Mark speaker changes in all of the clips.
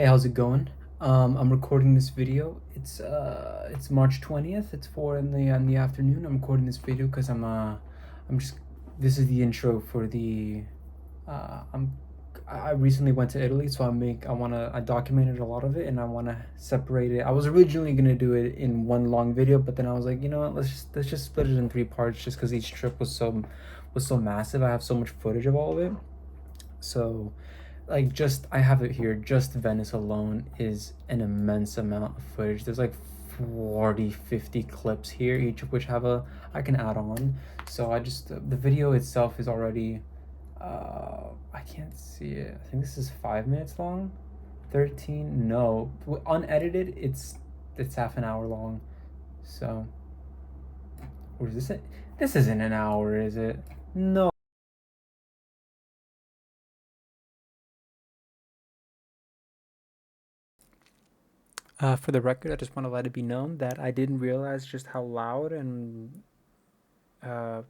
Speaker 1: Hey, how's it going? I'm recording this video. It's March 20th. It's 4 in the afternoon. I'm recording this video because I'm just this is the intro for the I recently went to Italy, so I documented a lot of it and I want to separate it. I was originally going to do it in one long video, but then I was like, you know what? Let's just split it in three parts just cuz each trip was so massive. I have so much footage of all of it. So, like, just I have it here. Just Venice alone is an immense amount of footage. There's like 40, 50 clips here, each of which have a I can add on. So the video itself is already I can't see it. I think this is 5 minutes long. 13? No, unedited. It's half an hour long. So, or is this it? This isn't an hour, is it? No. For the record, I just want to let it be known that I didn't realize just how loud and uh,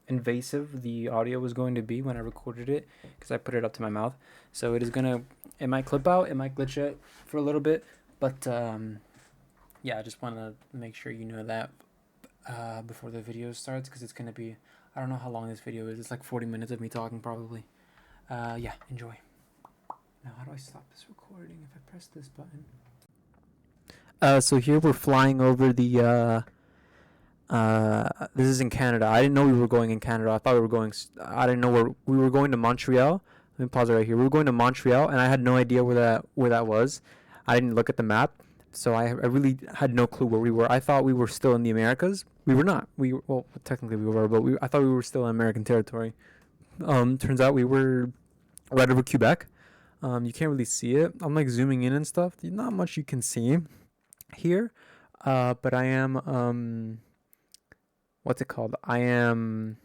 Speaker 1: invasive the audio was going to be when I recorded it because I put it up to my mouth. So it might clip out, it might glitch out for a little bit, but yeah, I just want to make sure you know that before the video starts because it's going to be, I don't know how long this video is. It's like 40 minutes of me talking probably. Yeah, enjoy. Now, how do I stop this recording if I press this button? So here we're flying over the this is in Canada. I didn't know we were going in Canada. I thought we were going. I didn't know where we were going to Montreal. Let me pause it right here. We were going to Montreal, and I had no idea where that was. I didn't look at the map, so I really had no clue where we were. I thought we were still in the Americas. We were not. Well, technically we were, but I thought we were still in American territory. Turns out we were right over Quebec. You can't really see it. I'm like zooming in and stuff. Not much you can see here. But I am what's it called? I'm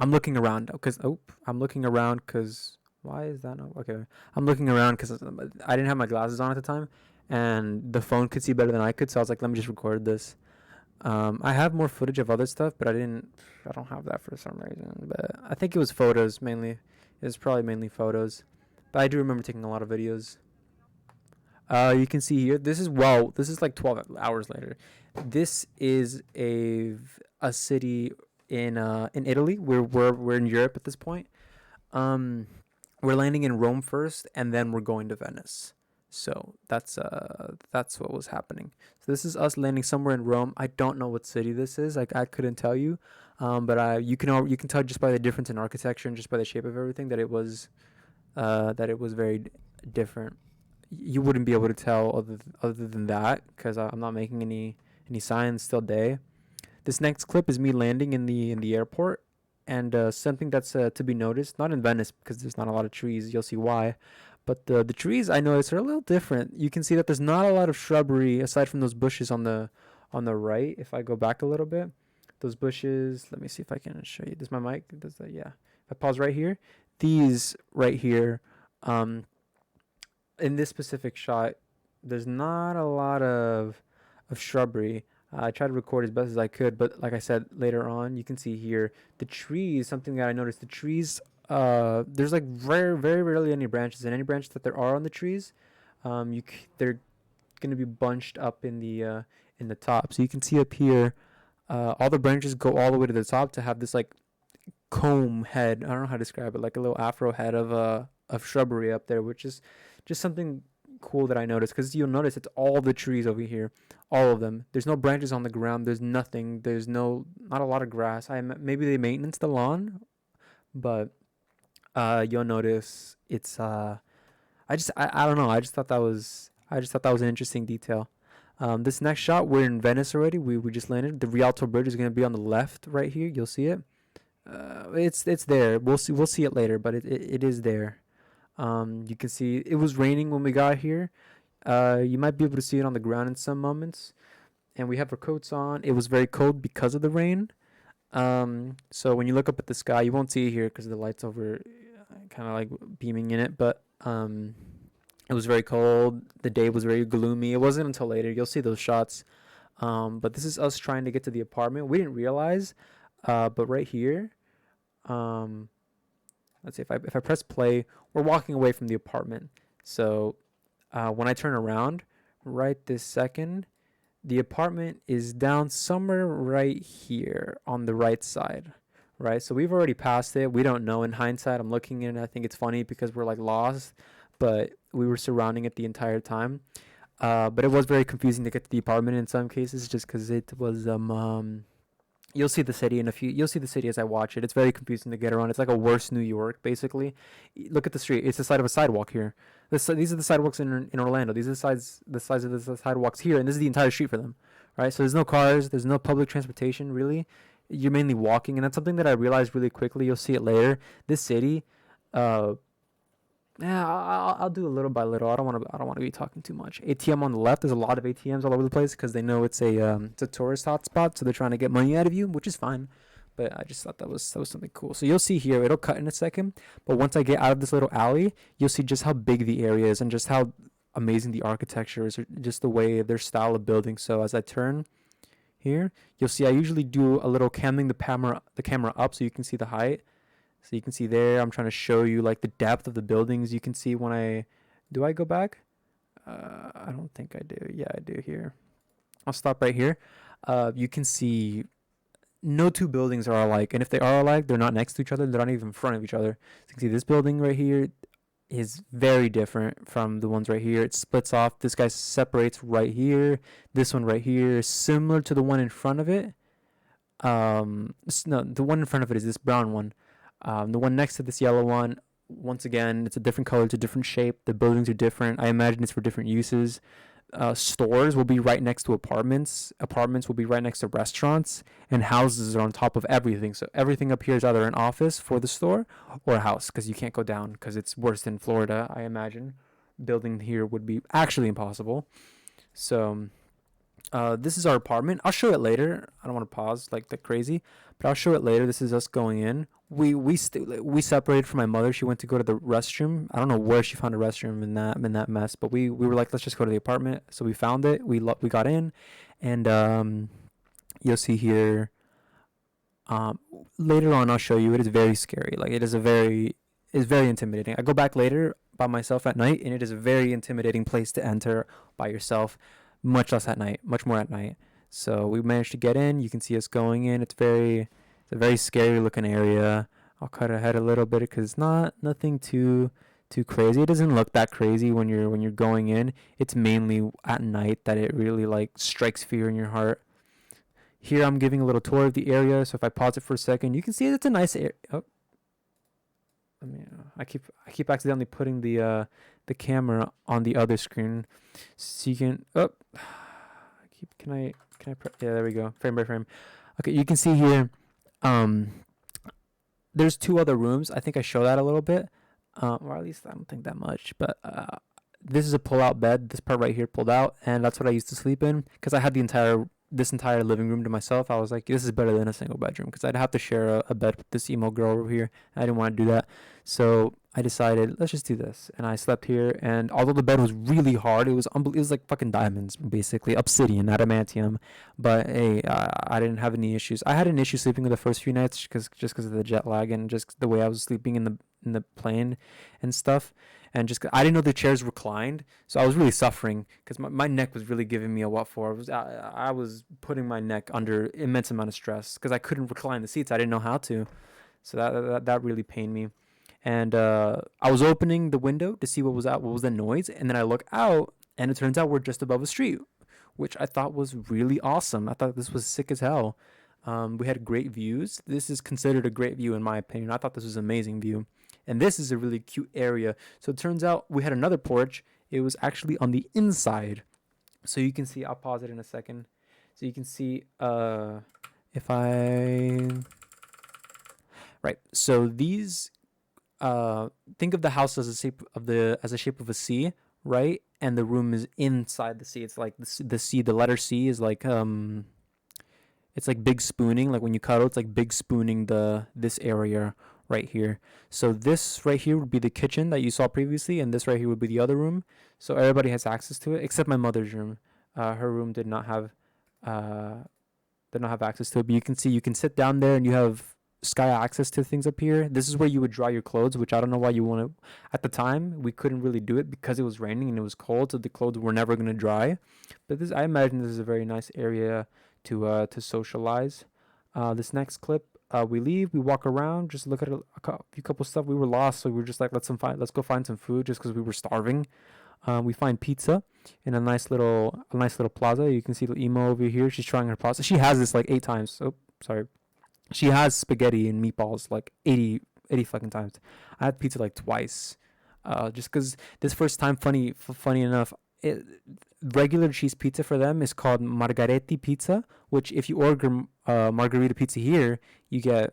Speaker 1: looking around because I'm looking around because why is that not okay? I'm looking around because I didn't have my glasses on at the time, and the phone could see better than I could. So I was like, let me just record this. I have more footage of other stuff, but I didn't. I don't have that for some reason. But I think it was photos mainly. It was probably mainly photos, but I do remember taking a lot of videos. You can see here. This is like 12 hours later. This is a city in Italy. We're in Europe at this point. Um, we're landing in Rome first, and then we're going to Venice. So that's what was happening. So this is us landing somewhere in Rome. I don't know what city this is. Like I couldn't tell you. But you can tell just by the difference in architecture and just by the shape of everything that it was very different. You wouldn't be able to tell other than that because I'm not making any signs. Still day. This next clip is me landing in the airport, and something that's to be noticed. Not in Venice because there's not a lot of trees. You'll see why. But the trees I noticed are a little different. You can see that there's not a lot of shrubbery aside from those bushes on the right. If I go back a little bit, those bushes. Let me see if I can show you. Does my mic? Does that? Yeah. If I pause right here, these right here. In this specific shot, there's not a lot of shrubbery. I tried to record as best as I could, but like I said later on, you can see here the trees. Something that I noticed: the trees. There's like very rarely any branches, and any branches that there are on the trees, they're gonna be bunched up in the top. So you can see up here, all the branches go all the way to the top to have this like comb head. I don't know how to describe it, like a little afro head of shrubbery up there, which is just something cool that I noticed because you'll notice it's all the trees over here, all of them. There's no branches on the ground. There's nothing. There's not a lot of grass. Maybe they maintenance the lawn, but you'll notice it's I don't know. I just thought that was an interesting detail. This next shot, we're in Venice already. We just landed. The Rialto Bridge is gonna be on the left right here. You'll see it. It's there. We'll see it later, but it is there. You can see it was raining when we got here. You might be able to see it on the ground in some moments. And we have our coats on. It was very cold because of the rain. So when you look up at the sky, you won't see it here because the light's over, kind of like beaming in it. But it was very cold. The day was very gloomy. It wasn't until later. You'll see those shots. But this is us trying to get to the apartment. We didn't realize, but right here, um, let's say if I press play, we're walking away from the apartment. So when I turn around, right this second, the apartment is down somewhere right here on the right side, right? So we've already passed it. We don't know in hindsight. I'm looking in. I think it's funny because we're like lost, but we were surrounding it the entire time. But it was very confusing to get to the apartment in some cases, just because it was you'll see the city in a few. You'll see the city as I watch it. It's very confusing to get around. It's like a worse New York, basically. Look at the street. It's the side of a sidewalk here. These are the sidewalks in Orlando. These are the sides of the sidewalks here, and this is the entire street for them, right? So there's no cars. There's no public transportation really. You're mainly walking, and that's something that I realized really quickly. You'll see it later. This city, uh, yeah, I'll do a little by little. I don't want to be talking too much. ATM on the left. There's a lot of ATMs all over the place because they know it's a tourist hotspot, so they're trying to get money out of you, which is fine. But I just thought that was something cool. So you'll see here, it'll cut in a second, but once I get out of this little alley, you'll see just how big the area is and just how amazing the architecture is, or just the way their style of building. So as I turn here, you'll see I usually do a little camming the camera up so you can see the height. So you can see there, I'm trying to show you like the depth of the buildings. You can see when do I go back? I don't think I do. Yeah, I do here. I'll stop right here. You can see no two buildings are alike. And if they are alike, they're not next to each other. They're not even in front of each other. So you can see this building right here is very different from the ones right here. It splits off. This guy separates right here. This one right here is similar to the one in front of it. No, the one in front of it is this brown one. The one next to this yellow one, once again, it's a different color, it's a different shape. The buildings are different. I imagine it's for different uses. Stores will be right next to apartments. Apartments will be right next to restaurants. And houses are on top of everything. So everything up here is either an office for the store or a house because you can't go down because it's worse than Florida, I imagine. Building here would be actually impossible. So this is our apartment. I'll show it later. I don't want to pause like that crazy, but I'll show it later. This is us going in. We separated from my mother. She went to go to the restroom. I don't know where she found a restroom in that mess, but we were like, let's just go to the apartment. So we found it. We got in, and you'll see here. Later on, I'll show you. It is very scary. Like it's very intimidating. I go back later by myself at night, and it is a very intimidating place to enter by yourself. Much less at night, much more at night. So we managed to get in. You can see us going in. It's a very scary looking area. I'll cut ahead a little bit because it's nothing too crazy. It doesn't look that crazy when you're going in. It's mainly at night that it really like strikes fear in your heart. Here I'm giving a little tour of the area. So if I pause it for a second, you can see it's a nice area. Oh, I keep accidentally putting the camera on the other screen, so you can. Oh, can I? Yeah, there we go. Frame by frame. Okay, you can see here. There's two other rooms. I think I show that a little bit, or at least I don't think that much. But this is a pull-out bed. This part right here pulled out, and that's what I used to sleep in because I had this entire living room to myself. I was like, this is better than a single bedroom because I'd have to share a bed with this emo girl over here. I didn't want to do that. So I decided, let's just do this. And I slept here. And although the bed was really hard, it was like fucking diamonds, basically. Obsidian, adamantium. But hey, I didn't have any issues. I had an issue sleeping with the first few nights just because of the jet lag and just the way I was sleeping in the plane and stuff. And just I didn't know the chairs reclined, so I was really suffering because my neck was really giving me a what for. I was putting my neck under immense amount of stress because I couldn't recline the seats. I didn't know how to, so that really pained me. And I was opening the window to see what was the noise, and then I look out, and it turns out we're just above a street, which I thought was really awesome. I thought this was sick as hell. We had great views. This is considered a great view in my opinion. I thought this was an amazing view. And this is a really cute area. So it turns out we had another porch. It was actually on the inside. So you can see, I'll pause it in a second. So you can see, if I, right. So these, think of the house as a shape of a C, right? And the room is inside the C. It's like the C, the letter C is like, it's like big spooning. Like when you cuddle, it's like big spooning this area right here. So this right here would be the kitchen that you saw previously, and this right here would be the other room. So everybody has access to it except my mother's room. Her room did not have access to it. But you can see you can sit down there and you have sky access to things up here. This is where you would dry your clothes, which I don't know why you want to. At the time, we couldn't really do it because it was raining and it was cold, so the clothes were never going to dry. But this, I imagine, this is a very nice area to socialize. This next clip, we leave, we walk around, just look at few couple stuff. We were lost, so we were just like, let's go find some food, just because we were starving. We find pizza in a nice little plaza. You can see the emo over here. She's trying her pasta. She has this like 8 times. Oh, sorry. She has spaghetti and meatballs like 80 fucking times. I had pizza like twice. Just because this first time, funny enough, regular cheese pizza for them is called margaretti pizza. Which if you order margarita pizza here, you get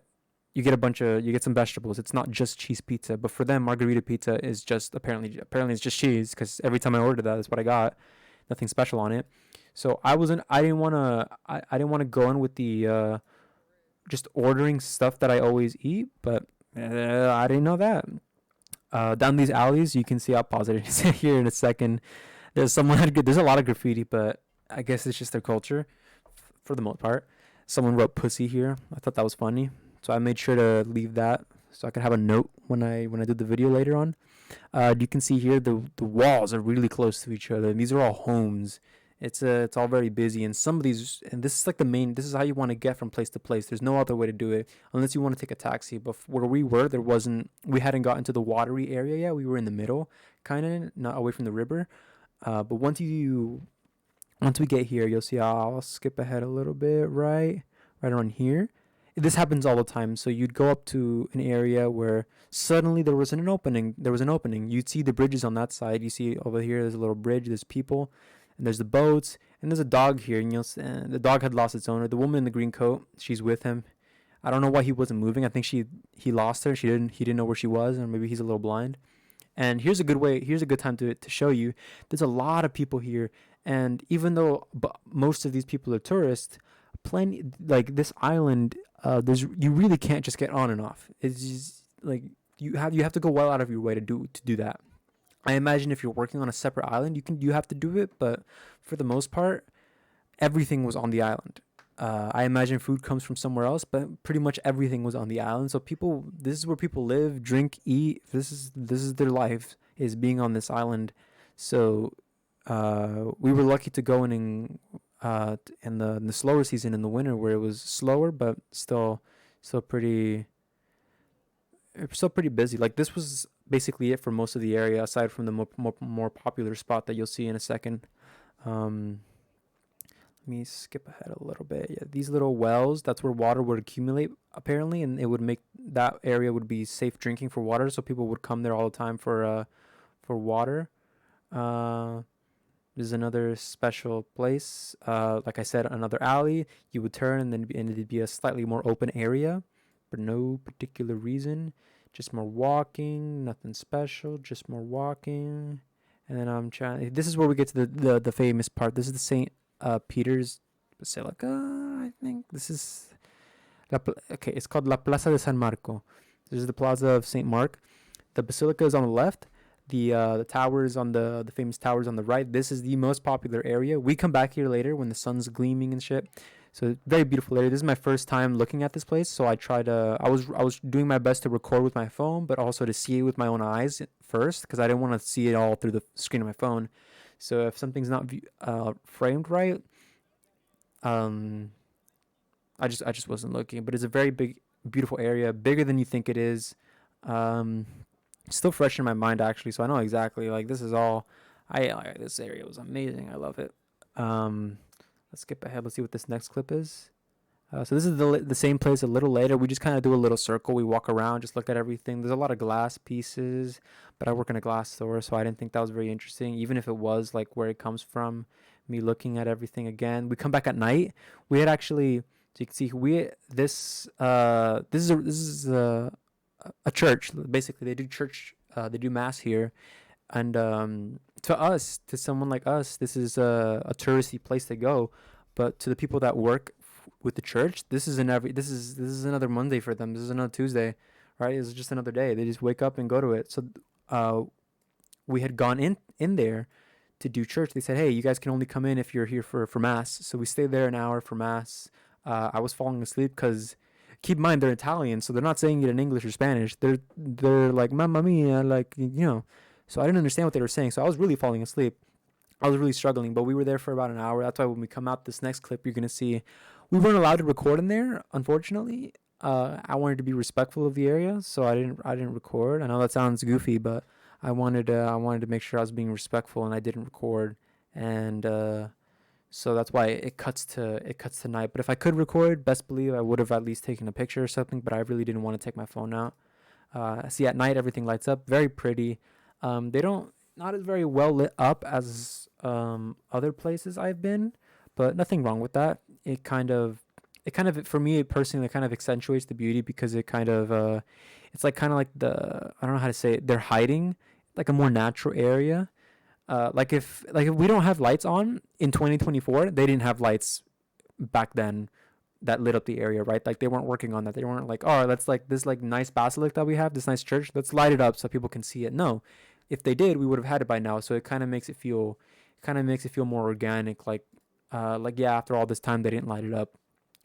Speaker 1: you get some vegetables. It's not just cheese pizza, but for them margarita pizza is just apparently it's just cheese, because every time I ordered that, that's what I got. Nothing special on it. So I didn't want to go in with the just ordering stuff that I always eat, but I didn't know that. Down these alleys, you can see, I'll pause it here in a second. There's a lot of graffiti, but I guess it's just their culture for the most part. Someone wrote pussy here. I thought that was funny. So I made sure to leave that so I could have a note when I do the video later on. You can see here the walls are really close to each other. And these are all homes. It's all very busy, and some of these, and this is like the main. This is how you want to get from place to place. There's no other way to do it unless you want to take a taxi. But where we were, there wasn't. We hadn't gotten to the watery area yet. We were in the middle, kind of not away from the river. But once we get here, you'll see. I'll skip ahead a little bit, right around here. This happens all the time. So you'd go up to an area where suddenly there was an opening. There was an opening. You'd see the bridges on that side. You see over here, there's a little bridge. There's people. And there's the boats, and there's a dog here. And the dog had lost its owner. The woman in the green coat, she's with him. I don't know why he wasn't moving. I think he lost her. He didn't know where she was, or maybe he's a little blind. And here's a good time to show you. There's a lot of people here, and even though most of these people are tourists, plenty like this island. You really can't just get on and off. It's just like you have to go well out of your way to do that. I imagine if you're working on a separate island, you have to do it, but for the most part, everything was on the island. I imagine food comes from somewhere else, but pretty much everything was on the island. So this is where people live, drink, eat. This is their life, is being on this island. So we were lucky to go in the slower season in the winter, where it was slower, but still pretty. It's still pretty busy. Like, this was basically it for most of the area, aside from the more popular spot that you'll see in a second. Let me skip ahead a little bit. Yeah, these little wells, that's where water would accumulate apparently, and it would make that area would be safe drinking for water. So people would come there all the time for water. There's another special place. Like I said, another alley. You would turn, and it'd be a slightly more open area, for no particular reason. Just more walking, nothing special, just more walking. And then this is where we get to the famous part. This is the St. Peter's Basilica, I think. This is, okay, it's called La Plaza de San Marco. This is the Plaza of St. Mark. The basilica is on the left. The towers on the famous towers on the right. This is the most popular area. We come back here later when the sun's gleaming and shit. So very beautiful area. This is my first time looking at this place, so I was doing my best to record with my phone, but also to see it with my own eyes first, because I didn't want to see it all through the screen of my phone. So if something's not framed right, I just wasn't looking. But it's a very big, beautiful area, bigger than you think it is. Still fresh in my mind, actually, so I know exactly. Like, this is all. This area was amazing. I love it. Let's skip ahead. Let's see what this next clip is. So this is the same place a little later. We just kind of do a little circle. We walk around, just look at everything. There's a lot of glass pieces, but I work in a glass store, so I didn't think that was very interesting, even if it was like where it comes from. Me looking at everything again. We come back at night. We had actually, so you can see, this is a church. Basically, they do church. They do mass here, and to someone like us, this is a touristy place to go. But to the people that work with the church, this is another Monday for them. This is another Tuesday, right? It's just another day. They just wake up and go to it. So we had gone in there to do church. They said, hey, you guys can only come in if you're here for mass. So we stayed there an hour for mass. I was falling asleep because keep in mind they're Italian, so they're not saying it in English or Spanish. They're like mamma mia, like So I didn't understand what they were saying, so I was really falling asleep. I was really struggling, but we were there for about an hour. That's why when we come out this next clip, you're gonna see we weren't allowed to record in there, unfortunately. I wanted to be respectful of the area, so I didn't record. I know that sounds goofy, but I wanted to make sure I was being respectful, and I didn't record. And so that's why it cuts to night. But if I could record, best believe I would have at least taken a picture or something. But I really didn't want to take my phone out. See, at night everything lights up, very pretty. They don't not as very well lit up as other places I've been, but nothing wrong with that. It kind of for me personally, it kind of accentuates the beauty because it's like kind of like I don't know how to say it. They're hiding like a more natural area. Like if we don't have lights on in 2024, they didn't have lights back then that lit up the area, right? Like they weren't working on that. They weren't like, oh, that's like this like nice basilic that we have, this nice church. Let's light it up so people can see it. No, if they did, we would have had it by now. So it kind of makes it feel more organic. Like yeah, after all this time, they didn't light it up.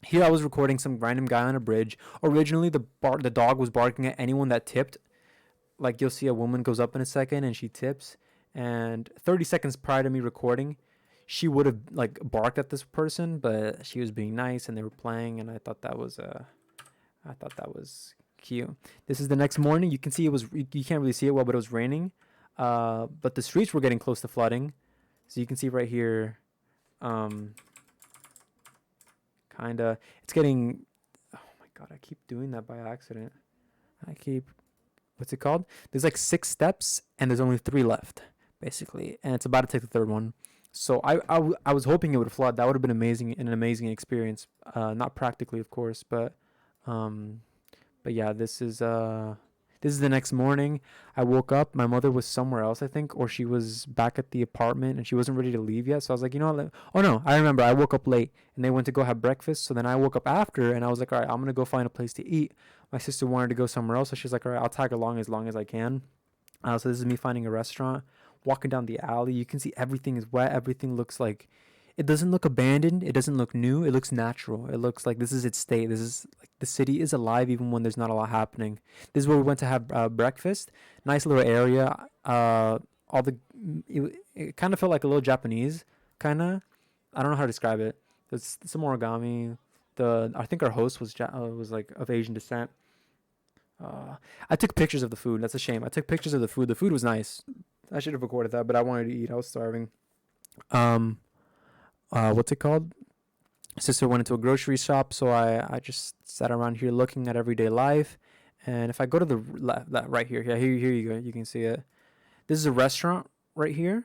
Speaker 1: Here I was recording some random guy on a bridge. Originally, the dog was barking at anyone that tipped. Like you'll see a woman goes up in a second and she tips, and 30 seconds prior to me recording, she would have like barked at this person, but she was being nice and they were playing, and I thought that was cute. This is the next morning. You can see you can't really see it well, but it was raining. But the streets were getting close to flooding, so you can see right here. Um, kind of it's getting. Oh my god, I keep doing that by accident. I keep what's it called? There's like 6 steps and there's only 3 left, basically, and it's about to take the third one. So I was hoping it would flood. That would have been amazing, an amazing experience. Not practically, of course, um, but yeah, this is the next morning. I woke up. My mother was somewhere else, I think, or she was back at the apartment and she wasn't ready to leave yet. So I was like, you know what? Oh no, I remember. I woke up late and they went to go have breakfast. So then I woke up after and I was like, all right, I'm gonna go find a place to eat. My sister wanted to go somewhere else, so she's like, all right, I'll tag along as long as I can. So this is me finding a restaurant, walking down the alley. You can see everything is wet. Everything looks like it doesn't look abandoned. It doesn't look new. It looks natural. It looks like this is its state. This is like the city is alive even when there's not a lot happening. This is where we went to have breakfast. Nice little area. All the it kind of felt like a little Japanese kind of. I don't know how to describe it. There's some origami. The I think our host was like of Asian descent. I took pictures of the food. That's a shame. I took pictures of the food. The food was nice. I should have recorded that, but I wanted to eat. I was starving. Um, what's it called? Sister went into a grocery shop, so I just sat around here looking at everyday life. And if I go to the left, that right here, yeah, here you go. You can see it. This is a restaurant right here.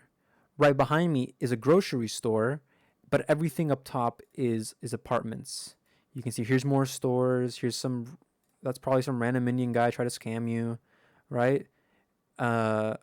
Speaker 1: Right behind me is a grocery store, but everything up top is apartments. You can see here's more stores. Here's some. That's probably some random Indian guy try to scam you, right? Uh,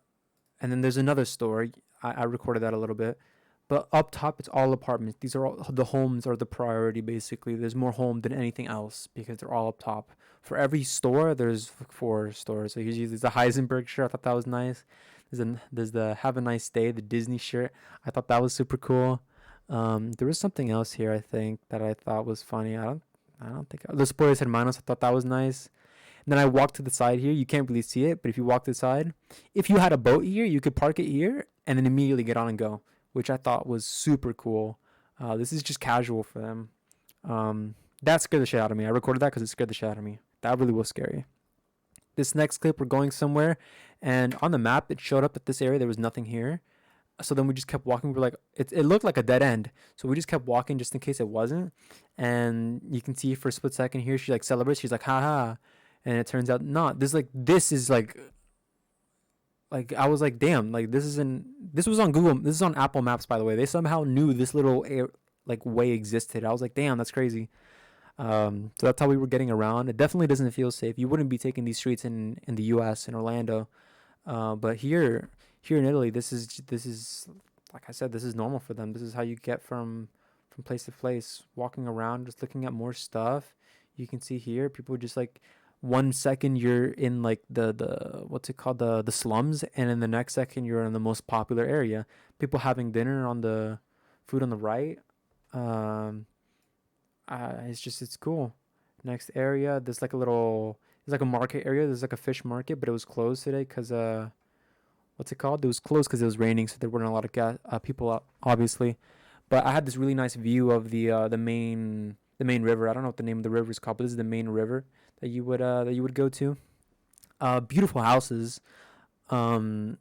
Speaker 1: and then there's another store. I recorded that a little bit. But up top, it's all apartments. These are all the homes are the priority, basically. There's more home than anything else because they're all up top. For every store, there's 4 stores. So usually there's a Heisenberg shirt. I thought that was nice. There's the Have a Nice Day, the Disney shirt. I thought that was super cool. There was something else here, I think, that I thought was funny. I don't think Los Pollos Hermanos. I thought that was nice. And then I walked to the side here. You can't really see it, but if you walk to the side, if you had a boat here, you could park it here and then immediately get on and go, which I thought was super cool. This is just casual for them. That scared the shit out of me. I recorded that because it scared the shit out of me. That really was scary. This next clip, we're going somewhere, and on the map, it showed up that this area, there was nothing here. So then we just kept walking. We're like, it looked like a dead end. So we just kept walking just in case it wasn't. And you can see for a split second here, she like celebrates. She's like, haha. And it turns out not. This is like I was like, damn, like this was on Google. This is on Apple Maps, by the way. They somehow knew this little like way existed. I was like, damn, that's crazy. So that's how we were getting around. It definitely doesn't feel safe. You wouldn't be taking these streets in the U.S. in Orlando, but here in Italy, this is like I said, this is normal for them. This is how you get from place to place, walking around, just looking at more stuff. You can see here, people just like 1 second you're in like the what's it called, the slums, and in the next second you're in the most popular area. People having dinner on the food on the right. Um, it's cool. Next area, there's like a little, there's like a market area. There's like a fish market, but it was closed today because what's it called? It was closed because it was raining, so there weren't a lot of people out, obviously. But I had this really nice view of the main river. I don't know what the name of the river is called, but this is the main river that you would go to. Beautiful houses. Um,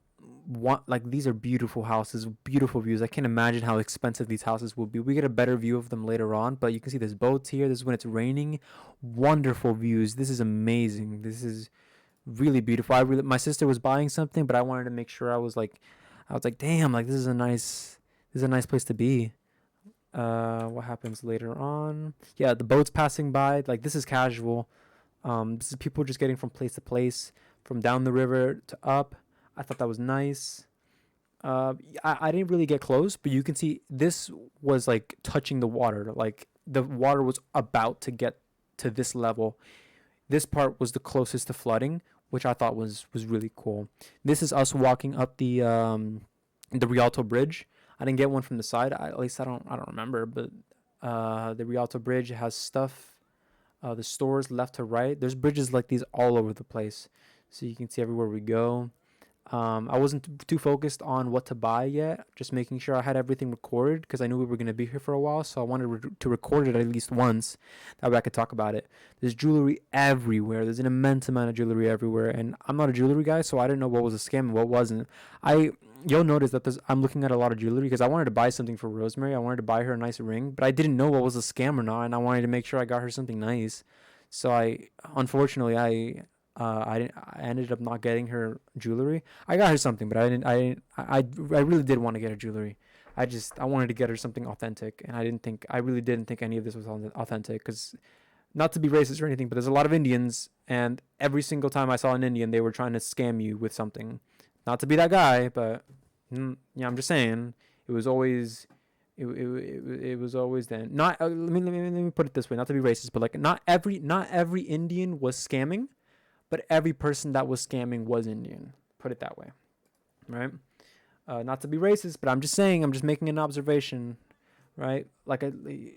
Speaker 1: like these are beautiful houses, beautiful views. I can't imagine how expensive these houses will be. We get a better view of them later on, but you can see there's boats here. This is when it's raining. Wonderful views. This is amazing. This is really beautiful. My sister was buying something, but I wanted to make sure I was like, damn, like this is a nice place to be. What happens later on? Yeah, the boats passing by. Like this is casual. This is people just getting from place to place, from down the river to up. I thought that was nice. I didn't really get close, but you can see this was like touching the water. Like the water was about to get to this level. This part was the closest to flooding, which I thought was really cool. This is us walking up the Rialto Bridge. I didn't get one from the side. At least I don't remember, but the Rialto Bridge has stuff, the stores left to right. There's bridges like these all over the place, so you can see everywhere we go. I wasn't too focused on what to buy yet, just making sure I had everything recorded because I knew we were going to be here for a while, so I wanted to record it at least once. That way I could talk about it. There's jewelry everywhere. There's an immense amount of jewelry everywhere, and I'm not a jewelry guy, so I didn't know what was a scam and what wasn't. You'll notice that I'm looking at a lot of jewelry because I wanted to buy something for Rosemary. I wanted to buy her a nice ring, but I didn't know what was a scam or not, and I wanted to make sure I got her something nice. So unfortunately, I ended up not getting her jewelry. I got her something, but I really did want to get her jewelry. I wanted to get her something authentic, and I really didn't think any of this was authentic. Because not to be racist or anything, but there's a lot of Indians, and every single time I saw an Indian, they were trying to scam you with something. Not to be that guy, but yeah, I'm just saying it was always. It was always then not let me put it this way, not to be racist, but like not every Indian was scamming, but every person that was scamming was Indian. Put it that way, right? Not to be racist, but I'm just saying, I'm just making an observation, right? Like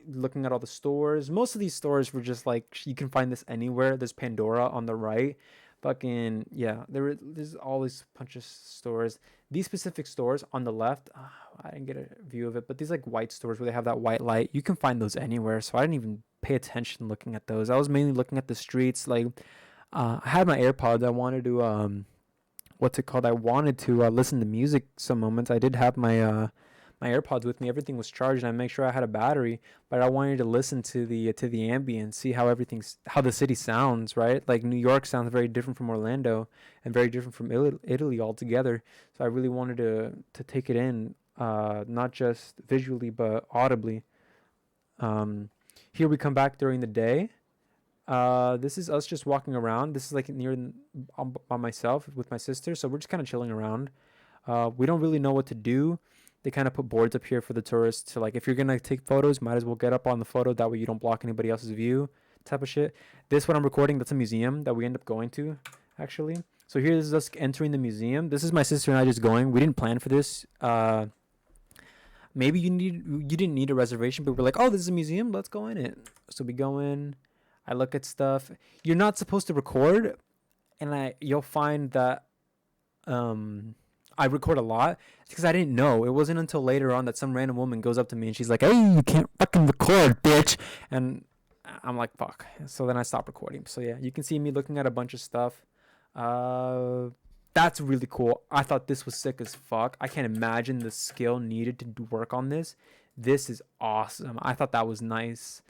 Speaker 1: looking at all the stores, most of these stores were just like you can find this anywhere. There's Pandora on the right, fucking yeah. There's always a bunch of stores. These specific stores on the left, I didn't get a view of it, but these like white stores where they have that white light, you can find those anywhere. So I didn't even pay attention looking at those. I was mainly looking at the streets, like I had my AirPods. I wanted to what's it called? I wanted to listen to music some moments. I did have my AirPods with me. Everything was charged, and I make sure I had a battery. But I wanted to listen to the ambient, see how the city sounds. Right, like New York sounds very different from Orlando, and very different from Italy altogether. So I really wanted to take it in, not just visually but audibly. Um, Here we come back during the day. This is us just walking around. This is like by myself with my sister, so we're just kind of chilling around. We don't really know what to do. They kind of put boards up here for the tourists. So like, if you're gonna take photos, might as well get up on the photo. That way you don't block anybody else's view, type of shit. This what I'm recording. That's a museum that we end up going to, actually. So here's us entering the museum. This is my sister and I just going. We didn't plan for this. Maybe you didn't need a reservation, but we're like, oh, this is a museum. Let's go in it. So we go in. I look at stuff. You're not supposed to record, and you'll find that I record a lot because I didn't know. It wasn't until later on that some random woman goes up to me and she's like, "Hey, you can't fucking record, bitch," and I'm like, "Fuck." So then I stopped recording. So yeah, you can see me looking at a bunch of stuff. Uh, that's really cool. I thought this was sick as fuck. I can't imagine the skill needed to work on this. This is awesome. I thought that was nice.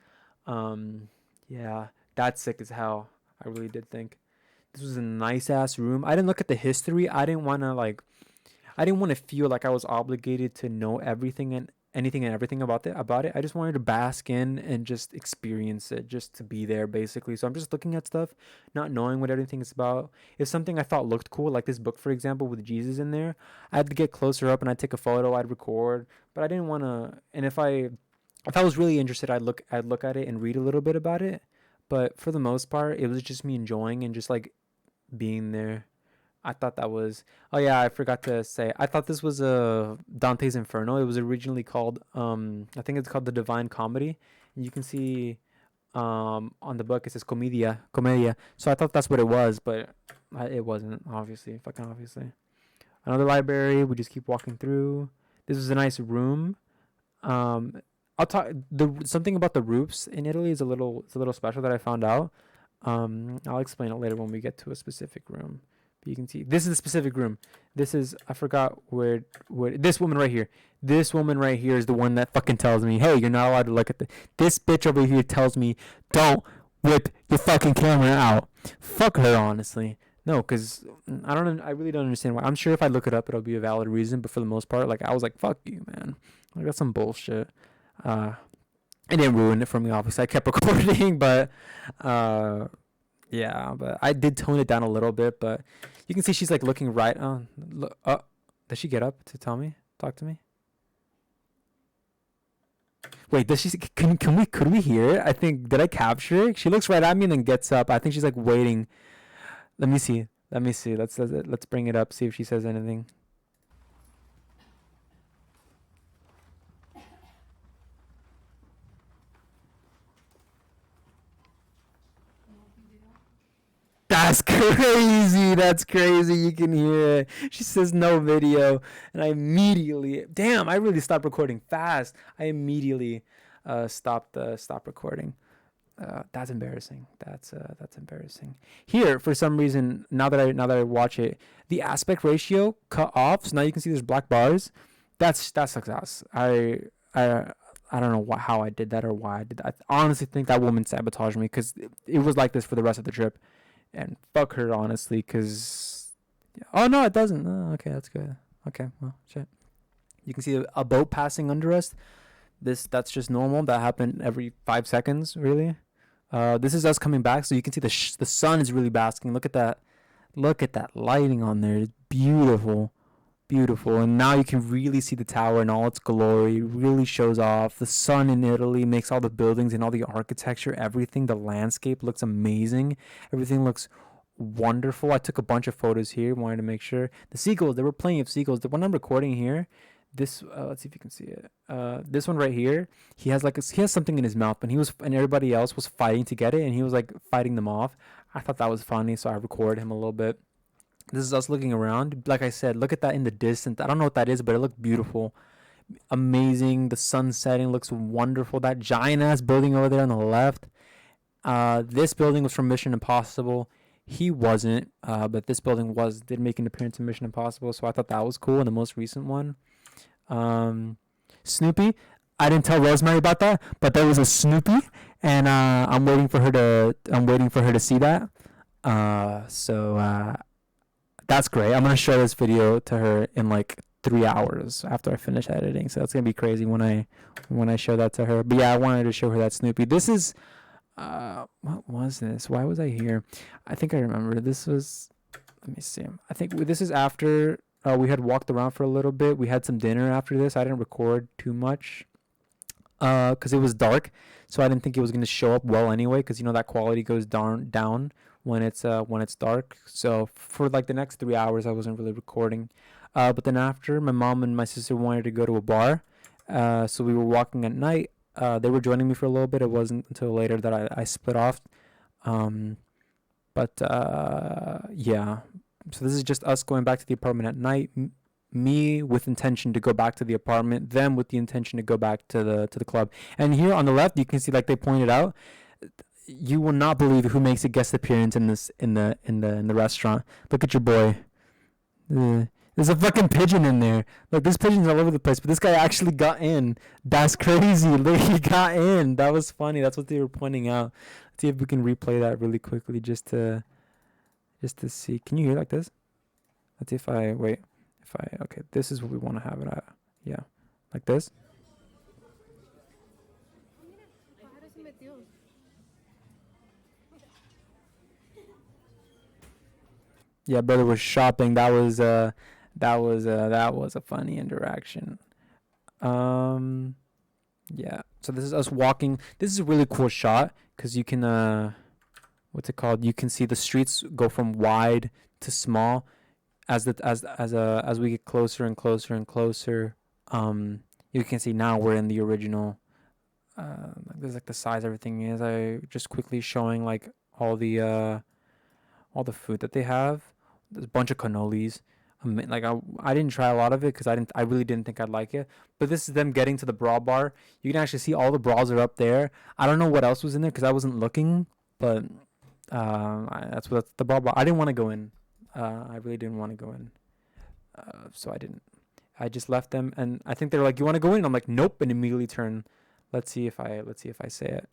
Speaker 1: Um, yeah, that's sick as hell. I really did think this was a nice ass room. I didn't look at the history. I didn't want to feel like I was obligated to know everything and anything and everything about it. I just wanted to bask in and just experience it, just to be there basically. So I'm just looking at stuff, not knowing what everything is about. If something I thought looked cool, like this book for example with Jesus in there, I had to get closer up and I'd take a photo, I'd record, but I didn't want to. And if I was really interested, I'd look at it and read a little bit about it. But for the most part, it was just me enjoying and just like being there. I thought that was. Oh yeah, I forgot to say. I thought this was a Dante's Inferno. It was originally called. I think it's called the Divine Comedy. And you can see. On the book it says comedia. So I thought that's what it was, but it wasn't. Obviously, fucking obviously. Another library. We just keep walking through. This is a nice room. Um, I'll talk the something about the roofs in Italy is a little special that I found out. I'll explain it later when we get to a specific room. But you can see this is the specific room. This is I forgot where this woman right here. This woman right here is the one that fucking tells me, "Hey, you're not allowed to look at the." This bitch over here tells me, "Don't whip your fucking camera out." Fuck her, honestly. No, cause I don't. I really don't understand why. I'm sure if I look it up, it'll be a valid reason. But for the most part, like I was like, "Fuck you, man." Like that's some bullshit. Uh, it didn't ruin it for me. Obviously, I kept recording, but uh, yeah. But I did tone it down a little bit. But you can see she's like looking right on. Look, does she get up to tell me? Talk to me. Wait, does she? Can we? Could we hear it? I think did I capture it? She looks right at me and then gets up. I think she's like waiting. Let me see. Let me see. Let's bring it up. See if she says anything. That's crazy. That's crazy. You can hear it. She says no video, and I immediately, damn, I really stopped recording fast. I immediately stopped recording. That's embarrassing. That's embarrassing. Here, for some reason, now that I watch it, the aspect ratio cut off. So now you can see there's black bars. That's success. I don't know how I did that or why I did that. I honestly think that woman sabotaged me because it was like this for the rest of the trip. And fuck her, honestly, because. Oh, no, it doesn't. Oh, okay, that's good. Okay, well, shit. You can see a boat passing under us. That's just normal. That happened every 5 seconds, really. This is us coming back, so you can see the sun is really basking. Look at that. Look at that lighting on there. It's beautiful. Beautiful. And now you can really see the tower in all its glory. It really shows off. The sun in Italy makes all the buildings and all the architecture, everything. The landscape looks amazing. Everything looks wonderful. I took a bunch of photos here. Wanted to make sure. The seagulls, there were plenty of seagulls. The one I'm recording here, this let's see if you can see it. This one right here, he has something in his mouth, and everybody else was fighting to get it, and he was like fighting them off. I thought that was funny, so I recorded him a little bit. This is us looking around. Like I said, look at that in the distance. I don't know what that is, but it looked beautiful. Amazing. The sun setting looks wonderful. That giant ass building over there on the left. This building was from Mission Impossible. He wasn't, but this building did make an appearance in Mission Impossible, so I thought that was cool. And the most recent one, Snoopy. I didn't tell Rosemary about that, but there was a Snoopy, and I'm waiting for her to. I'm waiting for her to see that. So that's great. I'm gonna show this video to her in like 3 hours after I finish editing. So that's gonna be crazy when I show that to her. But yeah, I wanted to show her that Snoopy. This is what was this? Why was I here? I think I remember. This was let me see. I think this is after we had walked around for a little bit. We had some dinner after this. I didn't record too much because it was dark, so I didn't think it was gonna show up well anyway. Because you know that quality goes down when it's dark. So for like the next 3 hours, I wasn't really recording. But then after, my mom and my sister wanted to go to a bar, so we were walking at night. They were joining me for a little bit. It wasn't until later that I split off. But yeah. So this is just us going back to the apartment at night. Me with intention to go back to the apartment, them with the intention to go back to the club. And here on the left, you can see, like they pointed out, you will not believe who makes a guest appearance in the restaurant. Look at your boy. There's a fucking pigeon in there. Look, there's pigeons all over the place, but this guy actually got in. That's crazy. Look, he got in. That was funny. That's what they were pointing out. Let's see if we can replay that really quickly just to see. Can you hear like this? Let's see if I wait. Okay, this is what we want to have it at. Yeah, like this. Yeah, brother was shopping. That was a funny interaction. Um, yeah. So this is us walking. This is a really cool shot because you can what's it called? You can see the streets go from wide to small as we get closer and closer and closer. You can see now we're in the original This is like the size everything is. I just quickly showing like all the uh all the food that they have. There's a bunch of cannolis. Like I didn't try a lot of it because I really didn't think I'd like it. But this is them getting to the bra bar. You can actually see all the bras are up there. I don't know what else was in there because I wasn't looking, but that's the bra bar. I didn't want to go in. I really didn't want to go in. So I didn't. I just left them, and I think they were like, "You want to go in?" I'm like, "Nope," and immediately turn. Let's see if I say it.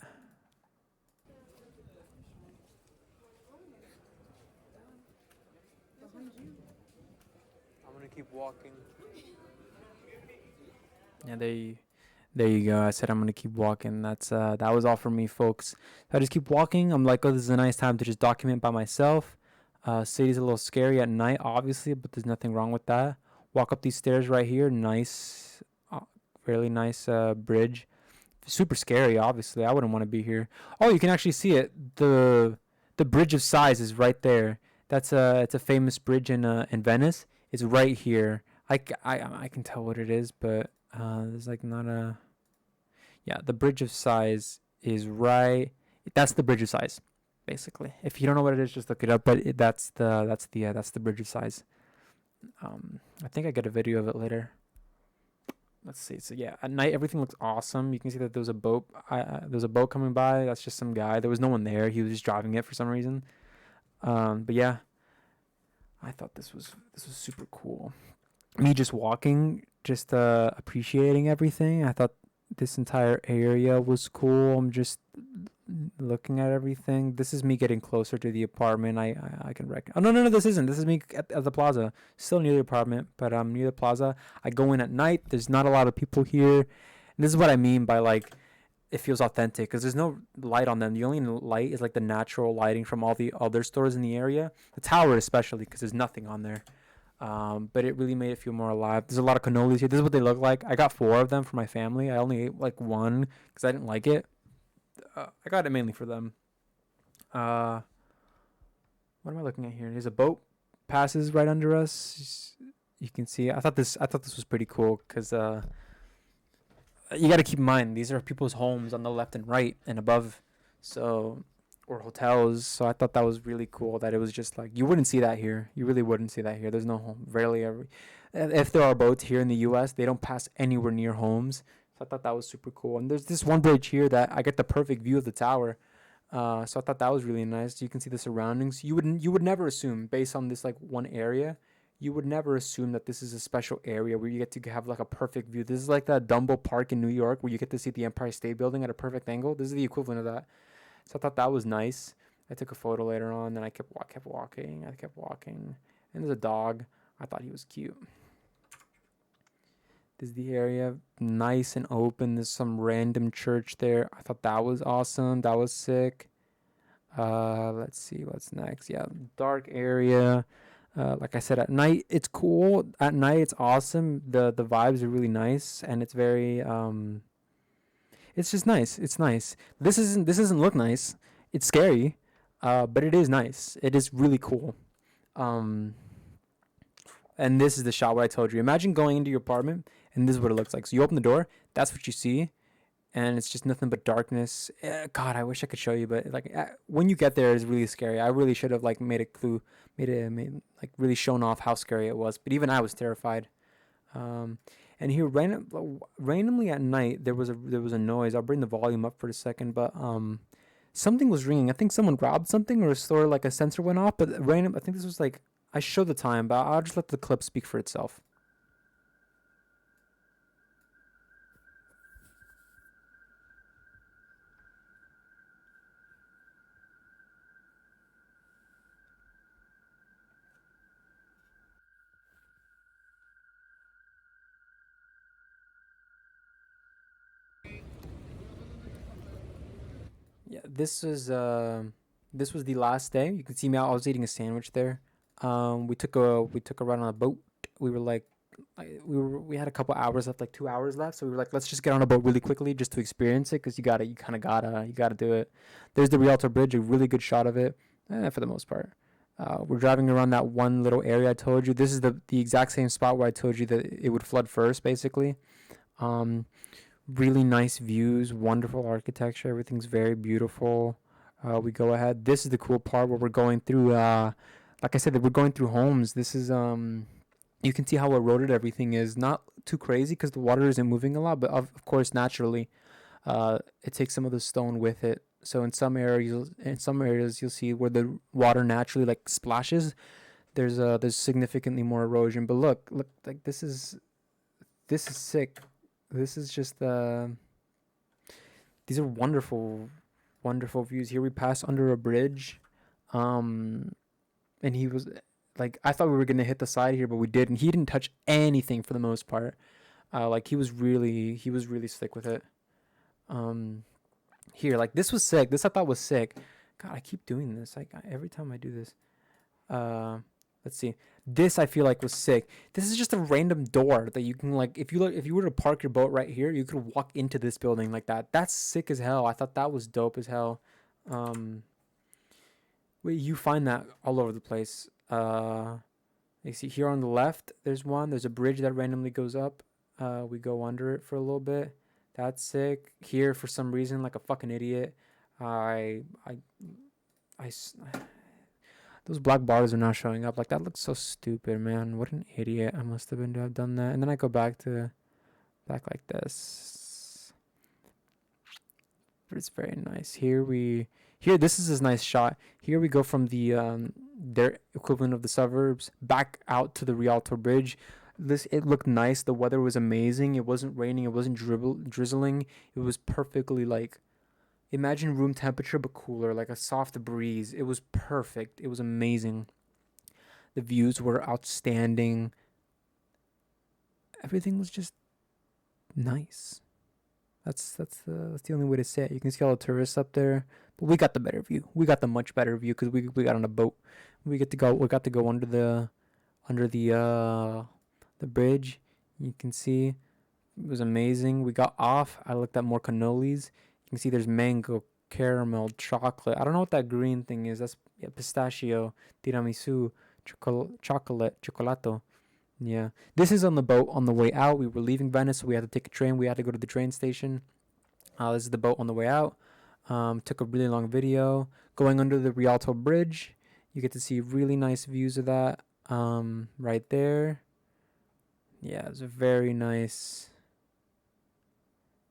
Speaker 1: I'm gonna keep walking. Yeah, there you go. I said I'm gonna keep walking. That was all for me, folks. So I just keep walking. I'm like, oh, this is a nice time to just document by myself. City's a little scary at night, obviously, but there's nothing wrong with that. Walk up these stairs right here. Nice, really nice bridge. Super scary, obviously. I wouldn't want to be here. Oh, you can actually see it. The bridge of sighs is right there. It's a famous bridge in Venice. It's right here. I can tell what it is, but there's like not a yeah. The bridge of sighs is right. That's the bridge of sighs, basically. If you don't know what it is, just look it up. But that's the bridge of sighs. I think I get a video of it later. Let's see. So yeah, at night everything looks awesome. You can see that there was a boat. There was a boat coming by. That's just some guy. There was no one there. He was just driving it for some reason. But yeah, I thought this was super cool. Me just walking, just appreciating everything. I thought this entire area was cool. I'm just looking at everything. This is me getting closer to the apartment. I can reckon. Oh no, this isn't. This is me at the plaza. Still near the apartment, but near the plaza. I go in at night. There's not a lot of people here. And this is what I mean by like it feels authentic because there's no light on them. The only light is like the natural lighting from all the other stores in the area. The tower especially because there's nothing on there. But it really made it feel more alive. There's a lot of cannolis here. This is what they look like. I got four of them for my family. I only ate like one because I didn't like it. I got it mainly for them. Uh, what am I looking at here? There's a boat passes right under us. You can see. I thought this was pretty cool because you got to keep in mind these are people's homes on the left and right and above, so or hotels. So I thought that was really cool that it was just like you wouldn't see that here. You really wouldn't see that here. There's no home. Rarely ever. If there are boats here in the U.S., they don't pass anywhere near homes. So I thought that was super cool. And there's this one bridge here that I get the perfect view of the tower. So I thought that was really nice. You can see the surroundings. You would never assume based on this like one area. You would never assume that this is a special area where you get to have like a perfect view. This is like that Dumbo Park in New York where you get to see the Empire State Building at a perfect angle. This is the equivalent of that. So I thought that was nice. I took a photo later on, then I kept walking. I kept walking, and there's a dog. I thought he was cute. This is the area, nice and open. There's some random church there. I thought that was awesome. That was sick. Let's see what's next. Yeah, dark area. Like I said, at night it's cool. At night it's awesome. The vibes are really nice, and it's very it's just nice. It's nice. This doesn't look nice. It's scary, but it is nice. It is really cool. Um, and this is the shot where I told you. Imagine going into your apartment, and this is what it looks like. So you open the door. That's what you see, and it's just nothing but darkness. God, I wish I could show you, but like when you get there, it's really scary. I really should have like made a clue, made like really shown off how scary it was. But even I was terrified. Um, and here randomly at night there was a noise. I'll bring the volume up for a second, but something was ringing. I think someone robbed something or a store like a sensor went off. But random. I think this was like I showed the time, but I'll just let the clip speak for itself. Yeah, this was the last day. You can see me out. I was eating a sandwich there. We took a run on a boat. We were we had a couple hours left, like 2 hours left. So we were like, let's just get on a boat really quickly just to experience it, because you gotta do it. There's the Rialto Bridge, a really good shot of it, for the most part. We're driving around that one little area I told you. This is the exact same spot where I told you that it would flood first, basically. Um, Really nice views, wonderful architecture. Everything's very beautiful. We go ahead. This is the cool part where we're going through. Like I said, that we're going through homes. This is you can see how eroded everything is. Not too crazy because the water isn't moving a lot, but of course, naturally, it takes some of the stone with it. So in some areas, you'll see where the water naturally like splashes. There's significantly more erosion. But look, like this is sick. This is just these are wonderful, wonderful views. Here we pass under a bridge, um, and he was like, I thought we were gonna hit the side here, but we didn't. He didn't touch anything for the most part. Like he was really slick with it. Um, Here, like this was sick. This I thought was sick. God, I keep doing this. Like every time I do this. Uh, let's see. This I feel like was sick. This is just a random door that you can like. If you were to park your boat right here, you could walk into this building like that. That's sick as hell. I thought that was dope as hell. Um, Wait, you find that all over the place. You see here on the left, there's one. There's a bridge that randomly goes up. We go under it for a little bit. That's sick. Here, for some reason, like a fucking idiot, I, I, I, those black bars are not showing up. Like that looks so stupid, man. What an idiot I must have been to have done that. And then I go back like this. But it's very nice. Here this is a nice shot. Here we go from their equivalent of the suburbs back out to the Rialto Bridge. It looked nice. The weather was amazing. It wasn't raining. It wasn't drizzling. It was perfectly like, imagine room temperature but cooler, like a soft breeze. It was perfect. It was amazing. The views were outstanding. Everything was just nice. That's the only way to say it. You can see all the tourists up there, but we got the better view. We got the much better view because we got on a boat. We got to go under the bridge. You can see it was amazing. We got off. I looked at more cannolis. You can see there's mango, caramel, chocolate. I don't know what that green thing is. That's, yeah, pistachio, tiramisu, chocolato. Yeah. This is on the boat on the way out. We were leaving Venice, so we had to take a train. We had to go to the train station. This is the boat on the way out. Took a really long video. Going under the Rialto Bridge. You get to see really nice views of that right there. Yeah, it's a very nice.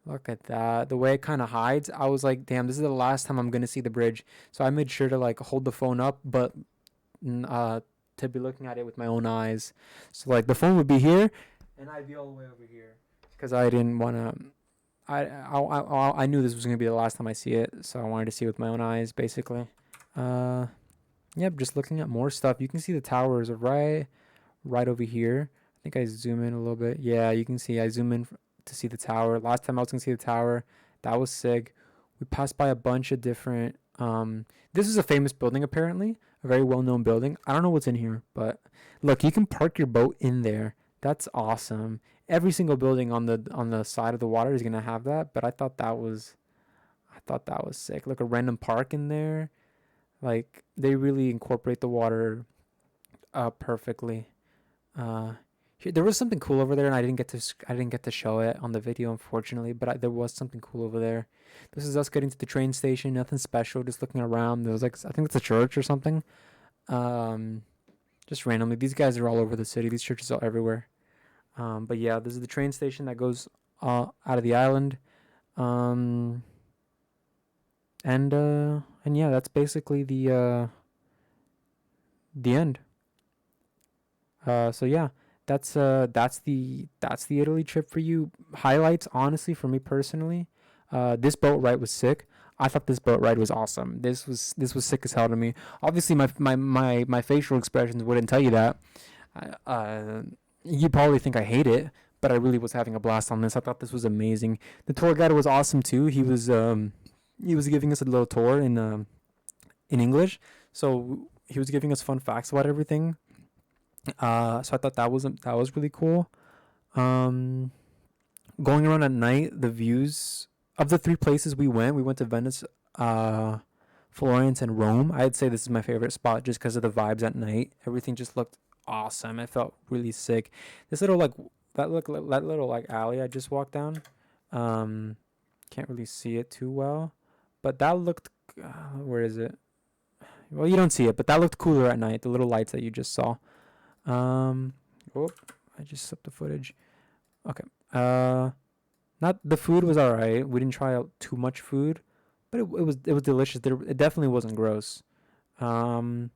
Speaker 1: Look at that. The way it kind of hides, I was like, damn, this is the last time I'm going to see the bridge. So I made sure to like hold the phone up, but to be looking at it with my own eyes. So like the phone would be here, and I'd be all the way over here because I didn't want to. I knew this was gonna be the last time I see it, so I wanted to see it with my own eyes, basically. Uh, yep, just looking at more stuff. You can see the towers are right over here. I think I zoom in a little bit. Yeah, you can see I zoom in to see the tower. Last time I was gonna see the tower, that was sick. We passed by a bunch of different. This is a famous building apparently, a very well-known building. I don't know what's in here, but look, you can park your boat in there. That's awesome. Every single building on the side of the water is gonna have that, but I thought that was sick. Look, a random park in there. Like they really incorporate the water perfectly. Uh, there was something cool over there, and I didn't get to show it on the video, unfortunately. But there was something cool over there. This is us getting to the train station. Nothing special, just looking around. There was like, I think it's a church or something. Um, just randomly. These guys are all over the city. These churches are everywhere. But yeah, this is the train station that goes out of the island. Um, and yeah, that's basically the end. So yeah, that's the Italy trip for you. Highlights, honestly, for me personally, this boat ride was sick. I thought this boat ride was awesome. This was sick as hell to me. Obviously, my facial expressions wouldn't tell you that. Uh, you probably think I hate it, but I really was having a blast on this. I thought this was amazing. The tour guide was awesome too. He was giving us a little tour in English, so he was giving us fun facts about everything. So I thought that was really cool. Um, Going around at night, the views of the three places we went to Venice, uh, Florence, and Rome. I'd say this is my favorite spot just because of the vibes at night. Everything just looked awesome. It felt really sick. This little like that little like alley I just walked down. Um, can't really see it too well, but that looked. Where is it? Well, you don't see it, but that looked cooler at night. The little lights that you just saw. Um, oh, I just slipped the footage. Okay. Not the food was alright. We didn't try out too much food, but it was delicious. It definitely wasn't gross. Um,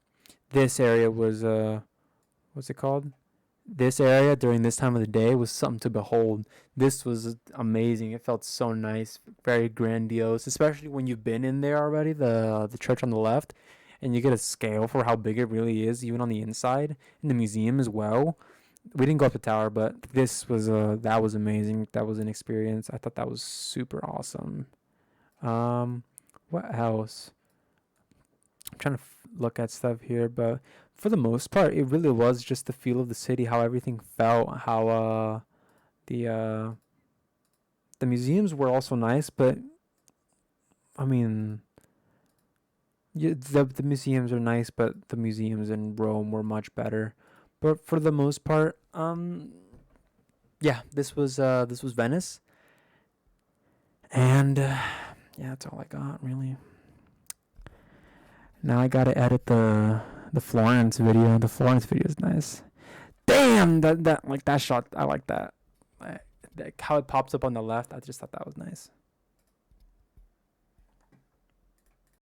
Speaker 1: this area was what's it called? This area during this time of the day was something to behold. This was amazing. It felt so nice, very grandiose, especially when you've been in there already, the church on the left, and you get a scale for how big it really is, even on the inside, and the museum as well. We didn't go up the tower, but this was that was amazing. That was an experience. I thought that was super awesome. Um, what else? I'm trying to look at stuff here, but for the most part, it really was just the feel of the city, how everything felt, how the uh the museums were also nice, but I mean, yeah, the museums are nice, but the museums in Rome were much better. But for the most part, yeah, this was Venice, and yeah, that's all I got really. Now I gotta edit the Florence video. The Florence video is nice. Damn, that like that shot. I like that. Like, how it pops up on the left. I just thought that was nice.